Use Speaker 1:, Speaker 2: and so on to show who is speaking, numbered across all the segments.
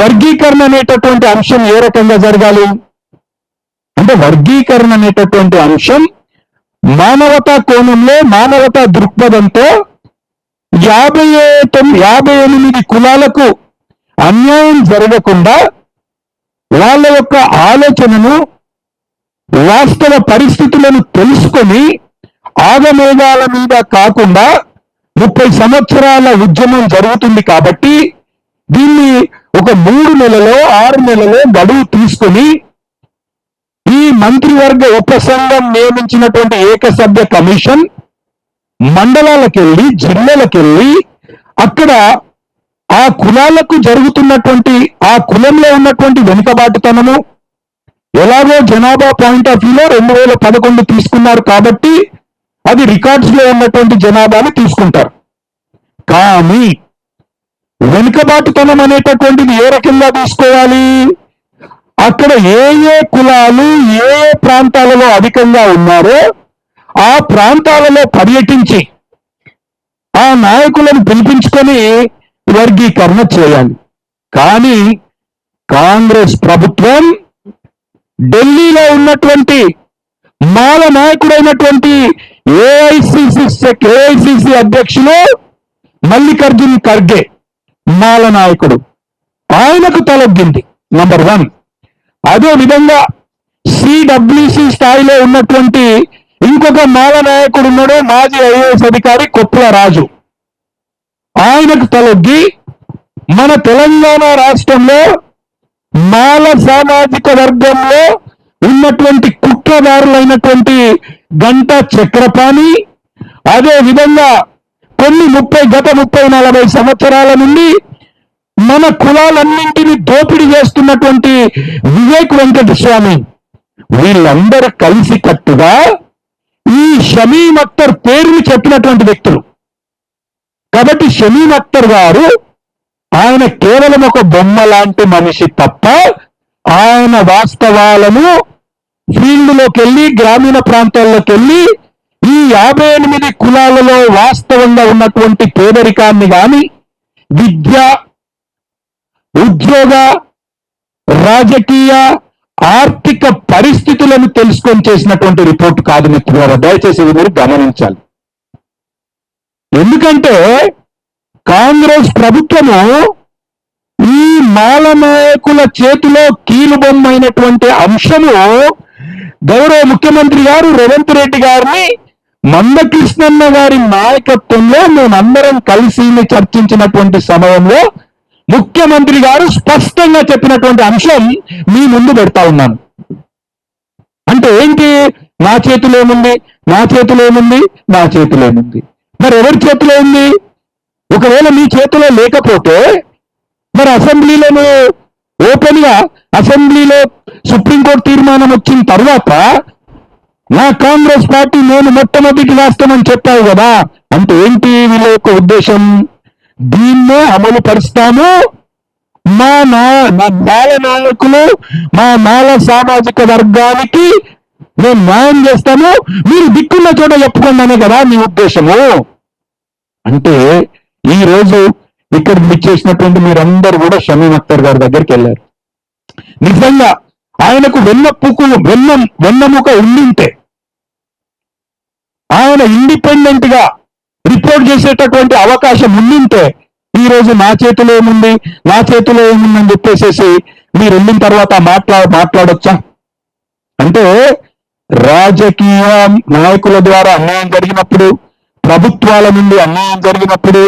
Speaker 1: వర్గీకరణ అనేటటువంటి అంశం ఏ రకంగా జరగాలి అంటే, వర్గీకరణ అనేటటువంటి అంశం మానవతా కోణంలో, మానవతా దృక్పథంతో 58 కులాలకు అన్యాయం జరగకుండా వాళ్ళ యొక్క ఆలోచనను, వాస్తవ పరిస్థితులను తెలుసుకొని ఆగమేఘాల మీద కాకుండా 30 సంవత్సరాల ఉద్యమం జరుగుతుంది కాబట్టి దీన్ని ఒక 3 నెలలో 6 నెలలో గడువు తీసుకొని ఈ మంత్రివర్గ ఉపసంఘం నియమించినటువంటి ఏకసభ్య కమిషన్ మండలాలకెళ్ళి, జిల్లాలకెళ్ళి అక్కడ ఆ కులాలకు జరుగుతున్నటువంటి, ఆ కులంలో ఉన్నటువంటి వెనుకబాటుతనము, ఎలాగో జనాభా పాయింట్ ఆఫ్ వ్యూలో 2011 తీసుకున్నారు కాబట్టి అది రికార్డ్స్ లో ఉన్నటువంటి జనాభాను తీసుకుంటారు. కానీ వెనుకబాటుతనం అనేటటువంటిది ఏ రకంగా తీసుకోవాలి? అక్కడ ఏ ఏ కులాలు ఏ ఏ ప్రాంతాలలో అధికంగా ఉన్నారో ఆ ప్రాంతాలలో పర్యటించి ఆ నాయకులను పిలిపించుకొని వర్గీకరణ చేయాలి. కానీ కాంగ్రెస్ ప్రభుత్వం ఢిల్లీలో ఉన్నటువంటి మాల నాయకుడైనటువంటి ఏఐసిసి అధ్యక్షులు మల్లికార్జున్ ఖర్గే మాల నాయకుడు, ఆయనకు తలొగ్గింది నంబర్ 1. అదే విధంగా సిడబ్ల్యూసి స్థాయిలో ఉన్నటువంటి ఇంకొక మాల నాయకుడు ఉన్నాడు, మాజీ ఐఏఎస్ అధికారి కొప్పుల రాజు, ఆయనకు తలొగ్గి మన తెలంగాణ రాష్ట్రంలో మాల సామాజిక వర్గంలో ఉన్నటువంటి కుట్రదారులైనటువంటి గంటా చక్రపాణి, అదే విధంగా గత 30-40 సంవత్సరాల నుండి మన కులాలన్నింటినీ దోపిడీ చేస్తున్నటువంటి వివేక్ వెంకటస్వామి, వీళ్ళందరూ కలిసి కట్టుగా ఈ షమీమ్ అఖ్తర్ పేరుని చెప్పినటువంటి వ్యక్తులు. కాబట్టి షమీమ్ అఖ్తర్ గారు ఆయన కేవలం ఒక బొమ్మ లాంటి మనిషి తప్ప ఆయన వాస్తవాలను ఫీల్డ్లోకి వెళ్ళి, గ్రామీణ ప్రాంతాల్లోకి వెళ్ళి ఈ 58 కులాలలో వాస్తవంగా ఉన్నటువంటి పేదరికాన్ని కానీ, విద్య, ఉద్యోగ, రాజకీయ, ఆర్థిక పరిస్థితులను తెలుసుకొని చేసినటువంటి రిపోర్ట్ కాదు మిత్రులారా. దయచేసి మీరు గమనించాలి. ఎందుకంటే కాంగ్రెస్ ప్రభుత్వము ఈ మాల నాయకుల చేతిలో కీలుబొమ్మైనటువంటి అంశము గౌరవ ముఖ్యమంత్రి గారు రేవంత్ రెడ్డి గారిని మందకృష్ణన్న గారి నాయకత్వంలో మేమందరం కలిసి చర్చించినటువంటి సమయంలో ముఖ్యమంత్రి గారు స్పష్టంగా చెప్పినటువంటి అంశం మీ ముందు పెడతా ఉన్నాను. అంటే ఏంటి? నా చేతిలో ఏముంది, నా చేతిలో ఏముంది, నా చేతిలో ఏముంది, మరి ఎవరి చేతిలో ఉంది? ఒకవేళ మీ చేతిలో లేకపోతే మరి అసెంబ్లీలోనే ఓపెన్ గా, అసెంబ్లీలో సుప్రీంకోర్టు తీర్మానం వచ్చిన తర్వాత నా కాంగ్రెస్ పార్టీ నేను మొట్టమొదటి రాస్తానని చెప్పావు కదా, అంటే ఏంటి వీళ్ళ యొక్క ఉద్దేశం? దీన్నే అమలు పరుస్తాము, మా మాల నాయకులు, మా మాల సామాజిక వర్గానికి మేము న్యాయం చేస్తాము, మీరు దిక్కున్న చోట చెప్పుకున్నానే కదా మీ ఉద్దేశము. అంటే ఈ రోజు ఇక్కడ చేసినటువంటి మీరందరూ కూడా షమీమ్ అఖ్తర్ గారి దగ్గరికి వెళ్ళారు. నిజంగా ఆయనకు వెన్నముక ఉండింటే, ఆయన ఇండిపెండెంట్ గా రిపోర్ట్ చేసేటటువంటి అవకాశం ఉండింటే ఈ రోజు నా చేతిలో ఏముంది, నా చేతిలో ఏముందని చెప్పేసేసి మీరు వెళ్ళిన తర్వాత మాట్లాడొచ్చా? అంటే రాజకీయ నాయకుల ద్వారా అన్యాయం జరిగినప్పుడు, ప్రభుత్వాల నుండి అన్యాయం జరిగినప్పుడు,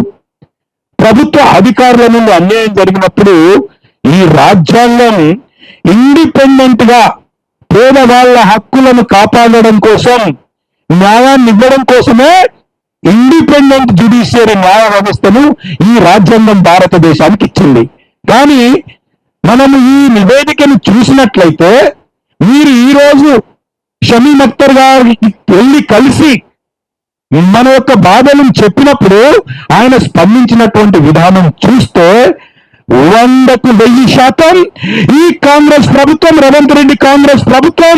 Speaker 1: ప్రభుత్వ అధికారుల నుండి అన్యాయం జరిగినప్పుడు ఈ రాజ్యాంగం ఇండిపెండెంట్ గా పేదవాళ్ల హక్కులను కాపాడడం కోసం, న్యాయాన్ని ఇవ్వడం కోసమే ఇండిపెండెంట్ జ్యుడిషియరీ న్యాయ వ్యవస్థను ఈ రాజ్యాంగం భారతదేశానికి ఇచ్చింది. కానీ మనము ఈ నివేదికను చూసినట్లయితే మీరు ఈ రోజు షమీమ్ అఖ్తర్ గారికి వెళ్ళి కలిసి మన యొక్క బాధలను చెప్పినప్పుడు ఆయన స్పందించినటువంటి విధానం చూస్తే 100% ఈ కాంగ్రెస్ ప్రభుత్వం, రేవంత్ రెడ్డి కాంగ్రెస్ ప్రభుత్వం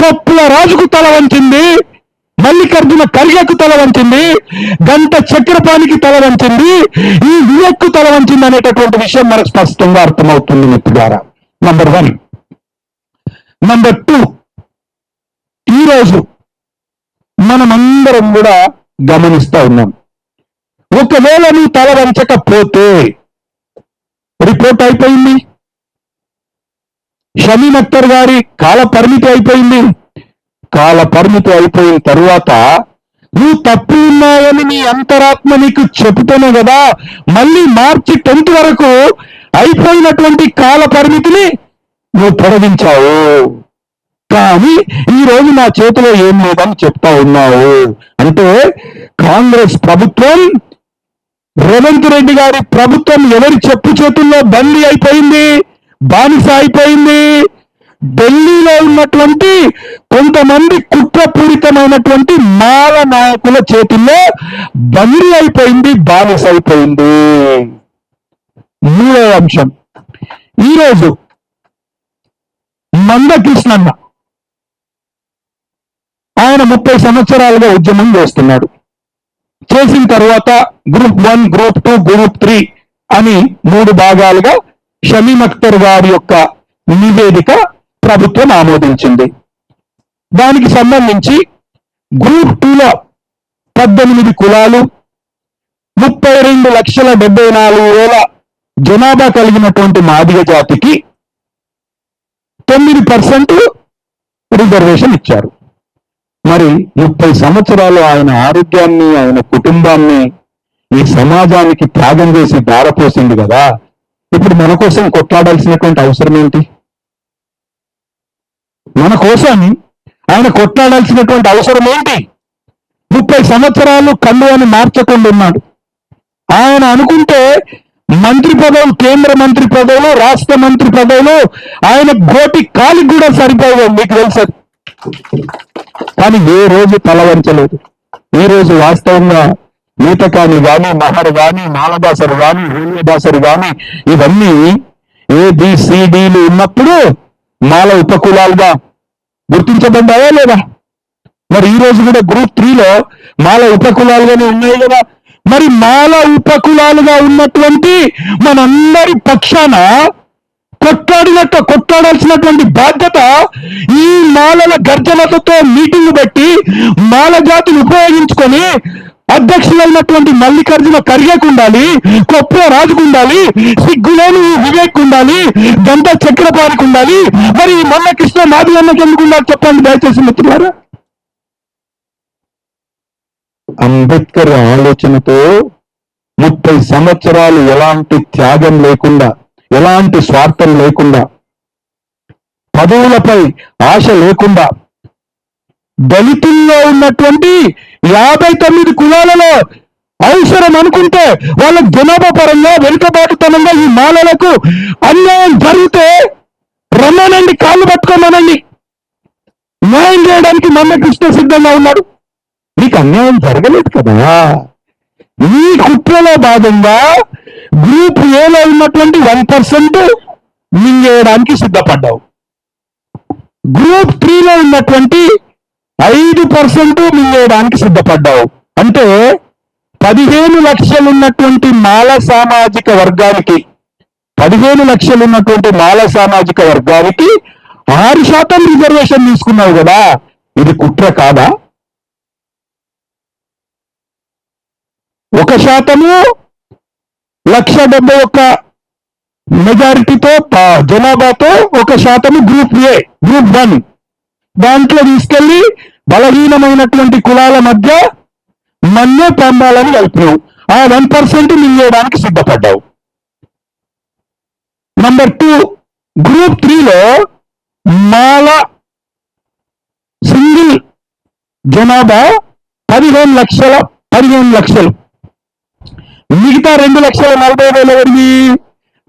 Speaker 1: కొప్పుల రాజుకు తల వంచింది, మల్లికార్జున ఖర్గేకు తల వంచింది, గంట చక్రపాణికి తల వంచింది, ఈ వివేక్కు తల వంచింది అనేటటువంటి విషయం మనకు స్పష్టంగా అర్థమవుతుంది మిత్రులారా. నంబర్ 1. నంబర్ 2, ఈరోజు మనమందరం కూడా గమనిస్తా ఉన్నాం. ఒకవేళ నువ్వు తల వంచకపోతే రిపోర్ట్ అయిపోయింది, షమీమ్ అఖ్తర్ గారి కాల పరిమితి అయిపోయింది. కాల పరిమితి అయిపోయిన తరువాత నువ్వు తప్పు ఉన్నావని నీ అంతరాత్మ నీకు చెబుతానే కదా మళ్ళీ మార్చి 10th వరకు అయిపోయినటువంటి కాల పరిమితిని నువ్వు పొడిగించావు. కానీ ఈ రోజు నా చేతిలో ఏం లేదని చెప్తా ఉన్నావు. అంటే కాంగ్రెస్ ప్రభుత్వం, రేవంత్ రెడ్డి గారి ప్రభుత్వం ఎవరి చెప్పు చేతుల్లో బందీ అయిపోయింది, బానిస అయిపోయింది. ఢిల్లీలో ఉన్నటువంటి కొంతమంది కుట్రపూరితమైనటువంటి మాల నాయకుల చేతుల్లో బందీ అయిపోయింది, బానిస అయిపోయింది. మూడవ అంశం, ఈరోజు మందకృష్ణన్న ఆయన 30 సంవత్సరాలుగా ఉద్యమం చేస్తున్నాడు. చేసిన తర్వాత గ్రూప్ 1, గ్రూప్ 2, గ్రూప్ 3 అని 3 భాగాలుగా షమీమ్ అఖ్తర్ గారి యొక్క నివేదిక ప్రభుత్వం ఆమోదించింది. దానికి సంబంధించి గ్రూప్ 2లో 18 కులాలు, 32,74,000 జనాభా కలిగినటువంటి మాదిగ జాతికి 9% రిజర్వేషన్ ఇచ్చారు. మరి 30 సంవత్సరాలు ఆయన ఆరోగ్యాన్ని, ఆయన కుటుంబాన్ని ఈ సమాజానికి త్యాగం చేసి దారపోసింది కదా, ఇప్పుడు మన కోసం కొట్లాడాల్సినటువంటి అవసరం ఏంటి? మన కోసం ఆయన కొట్లాడాల్సినటువంటి అవసరం ఏంటి? 30 సంవత్సరాలు కళ్ళు అని మార్చకుండా ఉన్నాడు. ఆయన అనుకుంటే మంత్రి పదవులు, కేంద్ర మంత్రి పదవులు, రాష్ట్ర మంత్రి పదవులు ఆయన గోటి కాలికి కూడా సరిపోయాయి, మీకు తెలుసు. కానీ ఏ రోజు తల వంచలేదు. ఈ రోజు వాస్తవంగా ఈతకాని గాని, మహర్ గాని, మాలదాసరు గాని, హోలియదాసరు గాని ఇవన్నీ ABCDలు ఉన్నప్పుడు మాల ఉపకులాలుగా గుర్తించబడ్డాయా లేదా? మరి ఈ రోజు కూడా గ్రూప్ 3లో మాల ఉపకులాలుగానే ఉన్నాయి కదా. మరి మాల ఉపకులాలుగా ఉన్నటువంటి మనందరి పక్షాన కొట్లాడాల్సినటువంటి బాధ్యత ఈ మాలల గర్జనలతో మీటింగ్ పెట్టి మాల జాతిని ఉపయోగించుకొని అధ్యక్షులైనటువంటి మల్లికార్జున ఖర్గేకు ఉండాలి, కొప్ర రాజుకు ఉండాలి, సిగ్గులేని వివేక్ ఉండాలి, గంట చక్రపాణికి ఉండాలి. మరి మొన్న కృష్ణ మాదిగన్నకి ఎందుకు ఉండాలి చెప్పండి దయచేసి మిత్రులారా. అంబేద్కర్ ఆలోచనతో 30 సంవత్సరాలు ఎలాంటి త్యాగం లేకుండా, ఎలాంటి స్వార్థం లేకుండా, పదవులపై ఆశ లేకుండా, దళితుల్లో ఉన్నటువంటి 59 కులాలలో అవసరం అనుకుంటే వాళ్ళ జనాభా పరంగా వెనుకబాటుతనంగా ఈ మాలలకు అన్యాయం జరిగితే రమ్మనండి, కాళ్ళు పట్టుకోమనండి, న్యాయం చేయడానికి మన కృష్ణ సిద్ధంగా ఉన్నాడు. నీకు అన్యాయం జరగలేదు కదా. ఈ కుట్రలో భాగంగా గ్రూప్ ఏలో ఉన్నటువంటి 1% మింగేయడానికి సిద్ధపడ్డావు. గ్రూప్ 3లో ఉన్నటువంటి 5% మింగేయడానికి సిద్ధపడ్డావు. అంటే 15 లక్షలు ఉన్నటువంటి మాల సామాజిక వర్గానికి 6% రిజర్వేషన్ తీసుకున్నావు కదా. ఇది కుట్ర కాదా? 1% 171 మెజారిటీతో జనాభాతో 1% గ్రూప్ A, గ్రూప్ 1 దాంట్లో తీసుకెళ్లి బలహీనమైనటువంటి కులాల మధ్య మన్నే పంపాలని కలిపినావు. ఆ 1% మింగేయడానికి సిద్ధపడ్డావు. నంబర్ 2, గ్రూప్ 3లో మాల సింగిల్ జనాభా 15 లక్షలు. మిగతా 2,40,000 ఎవరివి?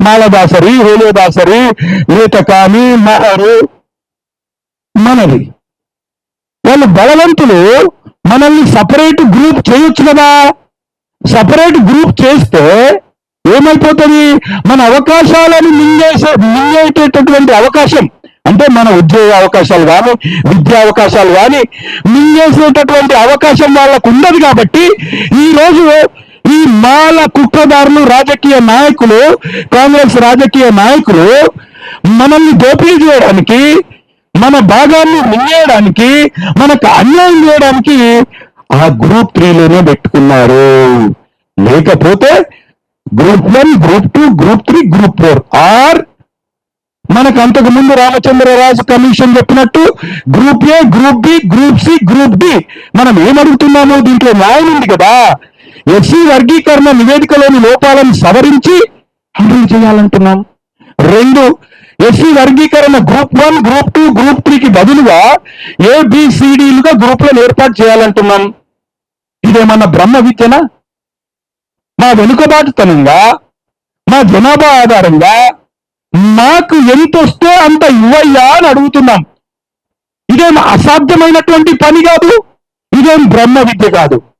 Speaker 1: మాలదాసరి, హోలియదాసరి, ఈతకాని, మహరు మనది. వాళ్ళు బలవంతులు. మనల్ని సపరేట్ గ్రూప్ చేయొచ్చు కదా. సపరేట్ గ్రూప్ చేస్తే ఏమైపోతుంది? మన అవకాశాలను మింగేటటువంటి అవకాశం అంటే మన ఉద్యోగ అవకాశాలు కానీ విద్యా అవకాశాలు కానీ మింగేసేటటువంటి అవకాశం వాళ్ళకు ఉన్నది. కాబట్టి ఈ రోజు ఈ మాల కుట్రదారులు రాజకీయ నాయకులు, కాంగ్రెస్ రాజకీయ నాయకులు మనల్ని దోపిడీ చేయడానికి, మన భాగాన్ని మింగేయడానికి, మనకు అన్యాయం చేయడానికి ఆ గ్రూప్ 3లోనే పెట్టుకున్నారు. లేకపోతే group 1, group 2, group 3, group 4 or మనకు అంతకు ముందు రామచంద్రరాజు కమిషన్ చెప్పినట్టు group A, group B, group C, group D. మనం ఏమడుగుతున్నాము? దీంట్లో న్యాయం ఉంది కదా. ఎస్సీ వర్గీకరణ నివేదికలోని లోపాలను సవరించి అమలు చేయాలంటున్నాం. 2, ఎస్సీ వర్గీకరణ గ్రూప్ 1, గ్రూప్ 2, గ్రూప్ 3కి బదులుగా ABCDలుగా గ్రూపులను ఏర్పాటు చేయాలంటున్నాం. ఇదేమన్నా బ్రహ్మ విద్యనా? మా వెనుకబాటుతనంగా, మా జనాభా ఆధారంగా మాకు ఎంత వస్తే అంత ఇవ్వయ్యా అని అడుగుతున్నాం. ఇదేం అసాధ్యమైనటువంటి పని కాదు, ఇదేం బ్రహ్మ విద్య కాదు.